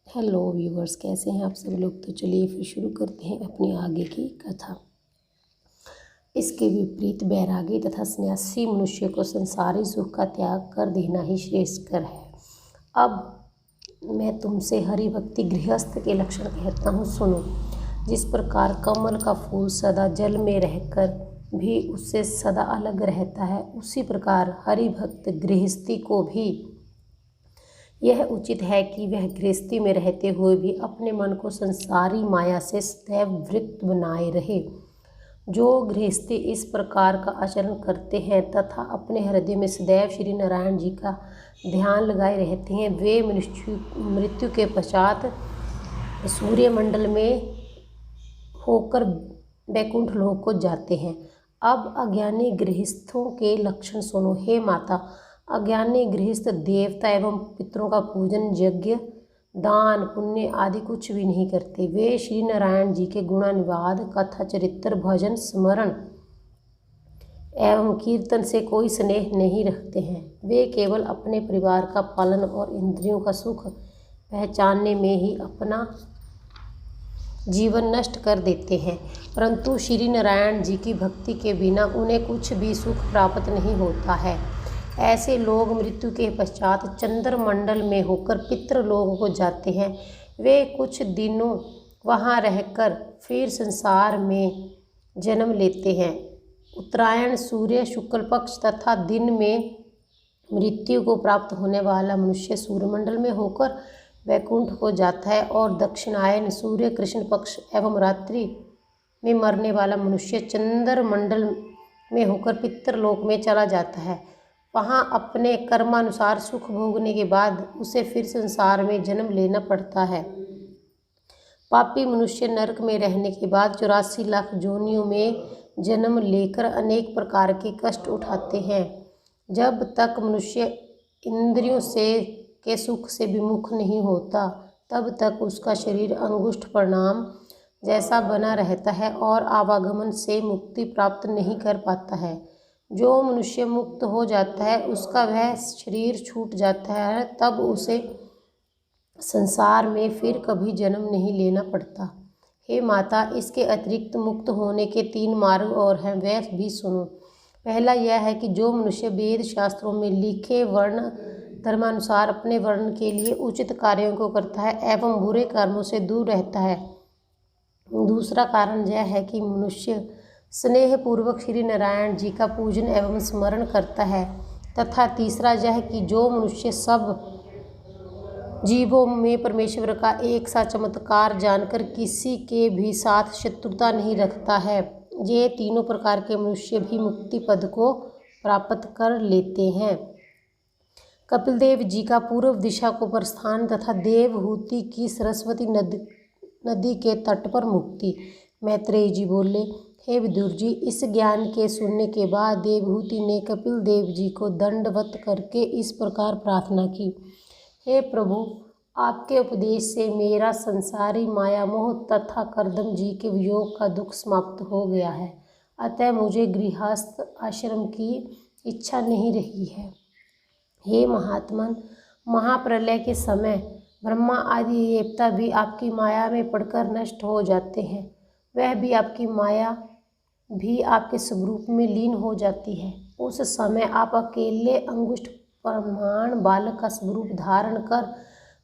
Hello viewers, कैसे हैं आप सब लोग। तो चलिए फिर शुरू करते हैं अपनी आगे की कथा। इसके विपरीत बैरागी तथा सन्यासी मनुष्य को संसारी सुख का त्याग कर देना ही श्रेयस्कर है। अब मैं तुमसे हरि भक्ति गृहस्थ के लक्षण कहता हूँ, सुनो। जिस प्रकार कमल का फूल सदा जल में रहकर भी उससे सदा अलग रहता है, उसी प्रकार हरि भक्त गृहस्थी को भी यह उचित है कि वह गृहस्थी में रहते हुए भी अपने मन को संसारी माया से सदैव वृत्त बनाए रहे। जो गृहस्थी इस प्रकार का आचरण करते हैं तथा अपने हृदय में सदैव श्री नारायण जी का ध्यान लगाए रहते हैं, वे मृत्यु के पश्चात सूर्यमंडल में होकर वैकुंठ लोक को जाते हैं। अब अज्ञानी गृहस्थों के लक्षण सुनो। हे माता, अज्ञानी गृहस्थ देवता एवं पितरों का पूजन, यज्ञ, दान, पुण्य आदि कुछ भी नहीं करते। वे श्री नारायण जी के गुणानुवाद, कथा, चरित्र, भजन, स्मरण एवं कीर्तन से कोई स्नेह नहीं रखते हैं। वे केवल अपने परिवार का पालन और इंद्रियों का सुख पहचानने में ही अपना जीवन नष्ट कर देते हैं, परंतु श्री नारायण जी की भक्ति के बिना उन्हें कुछ भी सुख प्राप्त नहीं होता है। ऐसे लोग मृत्यु के पश्चात चंद्रमंडल में होकर पितृलोक को जाते हैं। वे कुछ दिनों वहाँ रहकर फिर संसार में जन्म लेते हैं। उत्तरायण, सूर्य शुक्ल पक्ष तथा दिन में मृत्यु को प्राप्त होने वाला मनुष्य सूर्यमंडल में होकर वैकुंठ को जाता है, और दक्षिणायन, सूर्य कृष्ण पक्ष एवं रात्रि में मरने वाला मनुष्य चंद्रमंडल में होकर पितृलोक में चला जाता है। वहाँ अपने कर्मानुसार सुख भोगने के बाद उसे फिर संसार में जन्म लेना पड़ता है। पापी मनुष्य नरक में रहने के बाद 84 लाख योनियों में जन्म लेकर अनेक प्रकार के कष्ट उठाते हैं। जब तक मनुष्य इंद्रियों के सुख से विमुख नहीं होता, तब तक उसका शरीर अंगुष्ठ परिणाम जैसा बना रहता है और आवागमन से मुक्ति प्राप्त नहीं कर पाता है। जो मनुष्य मुक्त हो जाता है, उसका वह शरीर छूट जाता है, तब उसे संसार में फिर कभी जन्म नहीं लेना पड़ता। हे माता, इसके अतिरिक्त मुक्त होने के 3 मार्ग और हैं, वह भी सुनो। पहला यह है कि जो मनुष्य वेद शास्त्रों में लिखे वर्ण धर्मानुसार अपने वर्ण के लिए उचित कार्यों को करता है एवं बुरे कर्मों से दूर रहता है। दूसरा कारण यह है कि मनुष्य स्नेह पूर्वक श्री नारायण जी का पूजन एवं स्मरण करता है, तथा तीसरा यह कि जो मनुष्य सब जीवों में परमेश्वर का एक सा चमत्कार जानकर किसी के भी साथ शत्रुता नहीं रखता है। ये तीनों प्रकार के मनुष्य भी मुक्ति पद को प्राप्त कर लेते हैं। कपिलदेव जी का पूर्व दिशा को प्रस्थान तथा देवहूति की सरस्वती नदी के तट पर मुक्ति। मैत्रेय जी बोले, हे विदुर जी, इस ज्ञान के सुनने के बाद देवहूति ने कपिल देव जी को दंडवत करके इस प्रकार प्रार्थना की, हे प्रभु, आपके उपदेश से मेरा संसारी माया मोह तथा करदम जी के वियोग का दुख समाप्त हो गया है, अतः मुझे गृहस्थ आश्रम की इच्छा नहीं रही है। हे महात्मन, महाप्रलय के समय ब्रह्मा आदि देवता भी आपकी माया में पड़कर नष्ट हो जाते हैं। वह भी आपकी माया भी आपके स्वरूप में लीन हो जाती है। उस समय आप अकेले अंगुष्ठ प्रमाण बालक का स्वरूप धारण कर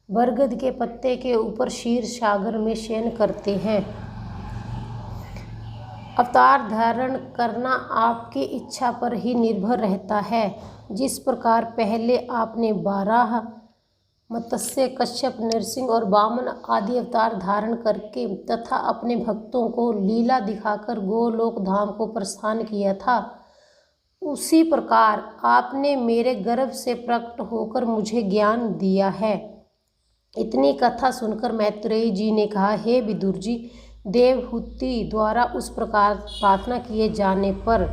बरगद के पत्ते के ऊपर क्षीर सागर में शयन करते हैं। अवतार धारण करना आपकी इच्छा पर ही निर्भर रहता है। जिस प्रकार पहले आपने 12 मत्स्य, कश्यप, नरसिंह और वामन आदि अवतार धारण करके तथा अपने भक्तों को लीला दिखाकर गोलोक धाम को प्रस्थान किया था, उसी प्रकार आपने मेरे गर्भ से प्रकट होकर मुझे ज्ञान दिया है। इतनी कथा सुनकर मैत्रेय जी ने कहा, हे विदुर जी, देवहूति द्वारा उस प्रकार प्रार्थना किए जाने पर